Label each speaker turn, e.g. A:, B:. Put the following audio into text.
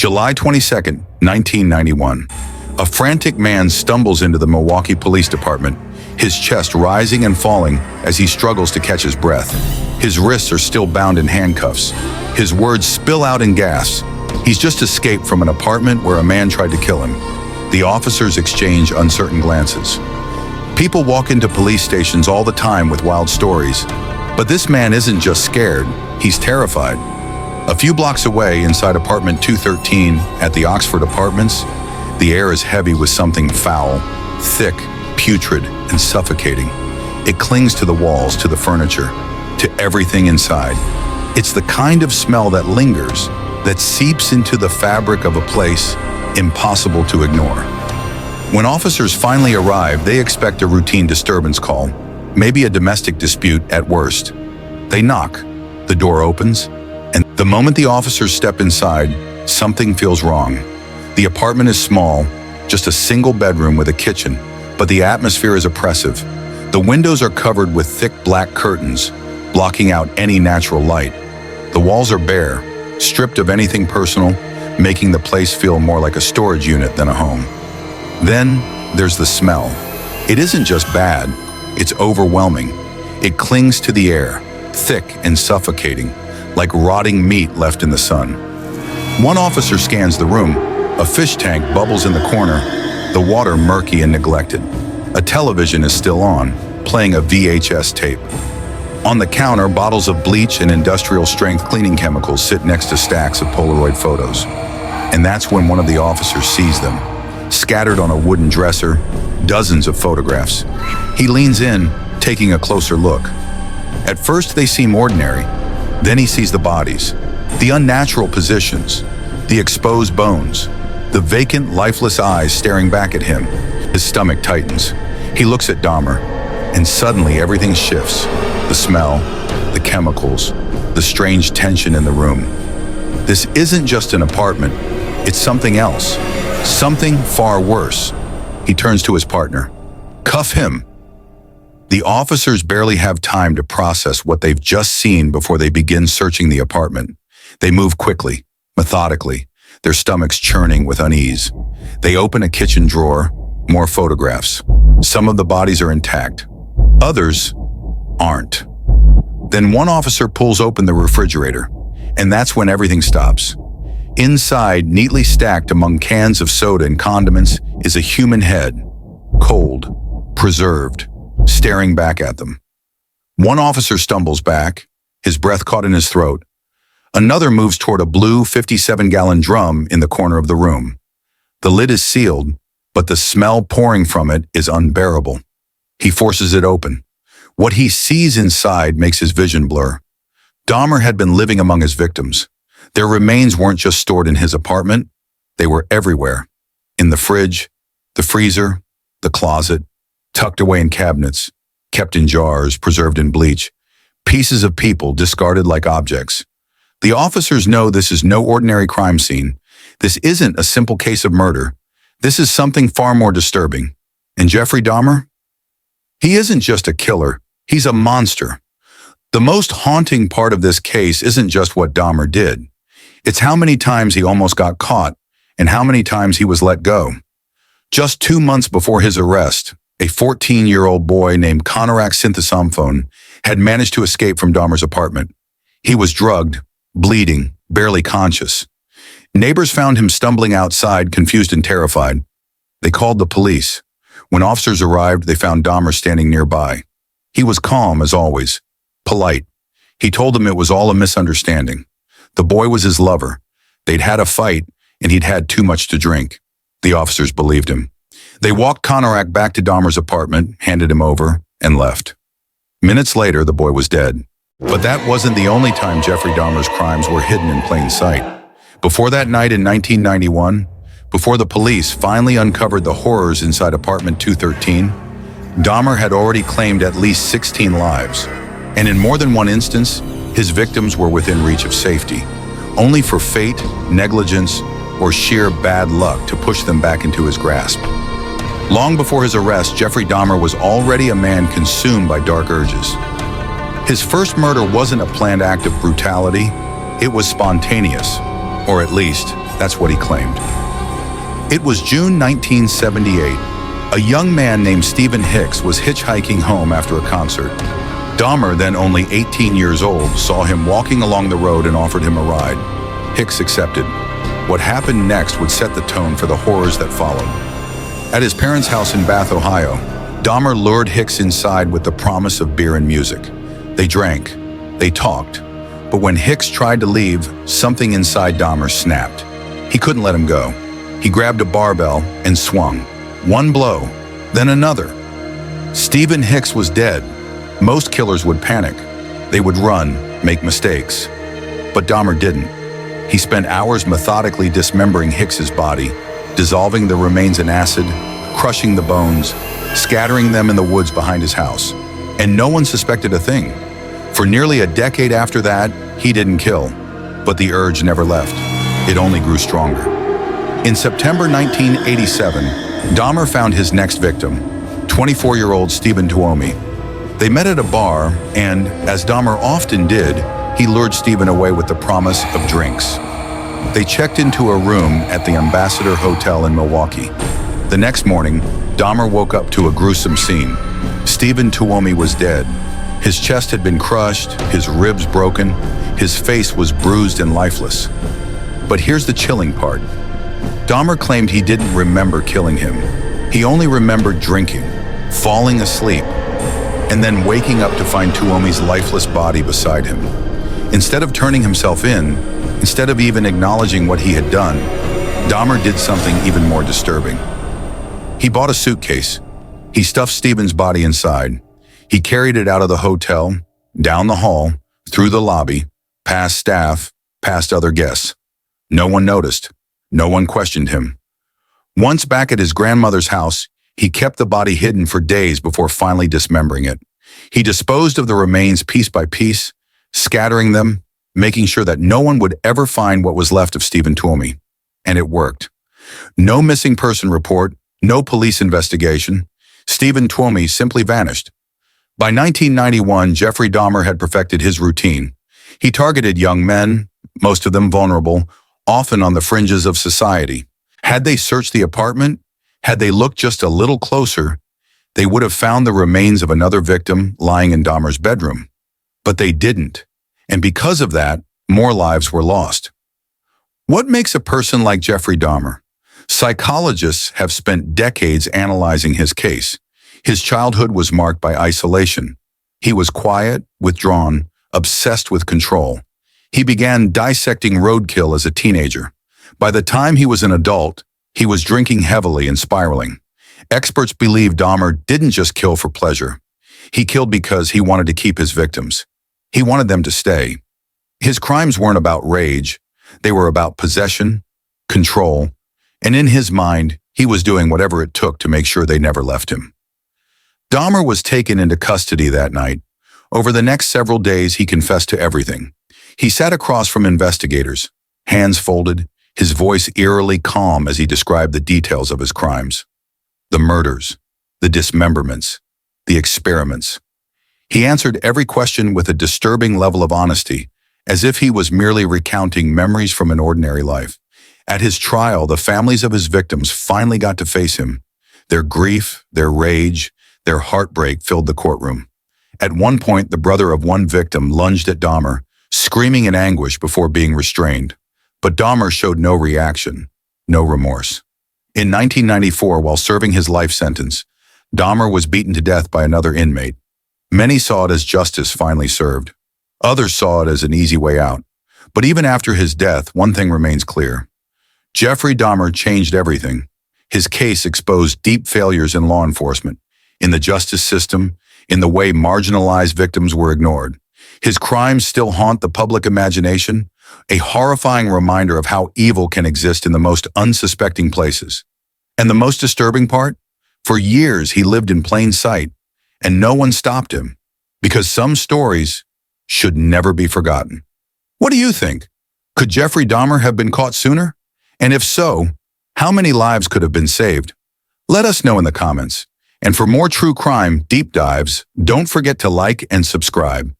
A: July 22nd, 1991. A frantic man stumbles into the Milwaukee Police Department, his chest rising and falling as he struggles to catch his breath. His wrists are still bound in handcuffs. His words spill out in gasps. He's just escaped from an apartment where a man tried to kill him. The officers exchange uncertain glances. People walk into police stations all the time with wild stories, but this man isn't just scared, he's terrified. A few blocks away, inside apartment 213 at the Oxford Apartments, the air is heavy with something foul, thick, putrid, and suffocating. It clings to the walls, to the furniture, to everything inside. It's the kind of smell that lingers, that seeps into the fabric of a place impossible to ignore. When officers finally arrive, they expect a routine disturbance call, maybe a domestic dispute at worst. They knock, the door opens, and the moment the officers step inside, something feels wrong. The apartment is small, just a single bedroom with a kitchen, but the atmosphere is oppressive. The windows are covered with thick black curtains, blocking out any natural light. The walls are bare, stripped of anything personal, making the place feel more like a storage unit than a home. Then there's the smell. It isn't just bad, it's overwhelming. It clings to the air, thick and suffocating, like rotting meat left in the sun. One officer scans the room. A fish tank bubbles in the corner, the water murky and neglected. A television is still on, playing a VHS tape. On the counter, bottles of bleach and industrial-strength cleaning chemicals sit next to stacks of Polaroid photos. And that's when one of the officers sees them. Scattered on a wooden dresser, dozens of photographs. He leans in, taking a closer look. At first, they seem ordinary. Then he sees the bodies, the unnatural positions, the exposed bones, the vacant, lifeless eyes staring back at him. His stomach tightens. He looks at Dahmer, and suddenly everything shifts. The smell, the chemicals, the strange tension in the room. This isn't just an apartment, it's something else, something far worse. He turns to his partner. Cuff him. The officers barely have time to process what they've just seen before they begin searching the apartment. They move quickly, methodically, their stomachs churning with unease. They open a kitchen drawer, more photographs. Some of the bodies are intact. Others aren't. Then one officer pulls open the refrigerator, and that's when everything stops. Inside, neatly stacked among cans of soda and condiments, is a human head, cold, preserved, staring back at them. One officer stumbles back, his breath caught in his throat. Another moves toward a blue 57-gallon drum in the corner of the room. The lid is sealed, but the smell pouring from it is unbearable. He forces it open. What he sees inside makes his vision blur. Dahmer had been living among his victims. Their remains weren't just stored in his apartment, they were everywhere. In the fridge, the freezer, the closet, tucked away in cabinets, kept in jars, preserved in bleach, pieces of people discarded like objects. The officers know this is no ordinary crime scene. This isn't a simple case of murder. This is something far more disturbing. And Jeffrey Dahmer? He isn't just a killer, he's a monster. The most haunting part of this case isn't just what Dahmer did. It's how many times he almost got caught and how many times he was let go. Just 2 months before his arrest, a 14-year-old boy named Konorak Synthesomphone had managed to escape from Dahmer's apartment. He was drugged, bleeding, barely conscious. Neighbors found him stumbling outside, confused and terrified. They called the police. When officers arrived, they found Dahmer standing nearby. He was calm as always, polite. He told them it was all a misunderstanding. The boy was his lover. They'd had a fight, and he'd had too much to drink. The officers believed him. They walked Konorak back to Dahmer's apartment, handed him over, and left. Minutes later, the boy was dead. But that wasn't the only time Jeffrey Dahmer's crimes were hidden in plain sight. Before that night in 1991, before the police finally uncovered the horrors inside apartment 213, Dahmer had already claimed at least 16 lives. And in more than one instance, his victims were within reach of safety, only for fate, negligence, or sheer bad luck to push them back into his grasp. Long before his arrest, Jeffrey Dahmer was already a man consumed by dark urges. His first murder wasn't a planned act of brutality, it was spontaneous, Or at least, that's what he claimed. It was June 1978. A young man named Stephen Hicks was hitchhiking home after a concert. Dahmer, then only 18 years old, saw him walking along the road and offered him a ride. Hicks accepted. What happened next would set the tone for the horrors that followed. At his parents' house in Bath, Ohio, Dahmer lured Hicks inside with the promise of beer and music. They drank, they talked, but when Hicks tried to leave, something inside Dahmer snapped. He couldn't let him go. He grabbed a barbell and swung. One blow, then another. Stephen Hicks was dead. Most killers would panic. They would run, make mistakes. But Dahmer didn't. He spent hours methodically dismembering Hicks's body, dissolving the remains in acid, crushing the bones, scattering them in the woods behind his house. And no one suspected a thing. For nearly a decade after that, he didn't kill. But the urge never left. It only grew stronger. In September 1987, Dahmer found his next victim, 24-year-old Stephen Tuomi. They met at a bar, and, as Dahmer often did, he lured Stephen away with the promise of drinks. They checked into a room at the Ambassador Hotel in Milwaukee. The next morning, Dahmer woke up to a gruesome scene. Stephen Tuomi was dead. His chest had been crushed, his ribs broken, his face was bruised and lifeless. But here's the chilling part. Dahmer claimed he didn't remember killing him. He only remembered drinking, falling asleep, and then waking up to find Tuomi's lifeless body beside him. Instead of turning himself in, instead of even acknowledging what he had done, Dahmer did something even more disturbing. He bought a suitcase. He stuffed Stephen's body inside. He carried it out of the hotel, down the hall, through the lobby, past staff, past other guests. No one noticed. No one questioned him. Once back at his grandmother's house, he kept the body hidden for days before finally dismembering it. He disposed of the remains piece by piece, scattering them, making sure that no one would ever find what was left of Stephen Tuomi. And it worked. No missing person report, no police investigation. Stephen Tuomi simply vanished. By 1991, Jeffrey Dahmer had perfected his routine. He targeted young men, most of them vulnerable, often on the fringes of society. Had they searched the apartment, had they looked just a little closer, they would have found the remains of another victim lying in Dahmer's bedroom. But they didn't, and because of that, more lives were lost. What makes a person like Jeffrey Dahmer? Psychologists have spent decades analyzing his case. His childhood was marked by isolation. He was quiet, withdrawn, obsessed with control. He began dissecting roadkill as a teenager. By the time he was an adult, he was drinking heavily and spiraling. Experts believe Dahmer didn't just kill for pleasure. He killed because he wanted to keep his victims. He wanted them to stay. His crimes weren't about rage. They were about possession, control, and in his mind, he was doing whatever it took to make sure they never left him. Dahmer was taken into custody that night. Over the next several days, he confessed to everything. He sat across from investigators, hands folded, his voice eerily calm as he described the details of his crimes. The murders, the dismemberments, the experiments. He answered every question with a disturbing level of honesty, as if he was merely recounting memories from an ordinary life. At his trial, the families of his victims finally got to face him. Their grief, their rage, their heartbreak filled the courtroom. At one point, the brother of one victim lunged at Dahmer, screaming in anguish before being restrained. But Dahmer showed no reaction, no remorse. In 1994, while serving his life sentence, Dahmer was beaten to death by another inmate. Many saw it as justice finally served. Others saw it as an easy way out. But even after his death, one thing remains clear. Jeffrey Dahmer changed everything. His case exposed deep failures in law enforcement, in the justice system, in the way marginalized victims were ignored. His crimes still haunt the public imagination, a horrifying reminder of how evil can exist in the most unsuspecting places. And the most disturbing part? For years, he lived in plain sight, and no one stopped him, because some stories should never be forgotten. What do you think? Could Jeffrey Dahmer have been caught sooner? And if so, how many lives could have been saved? Let us know in the comments. And for more true crime deep dives, don't forget to like and subscribe.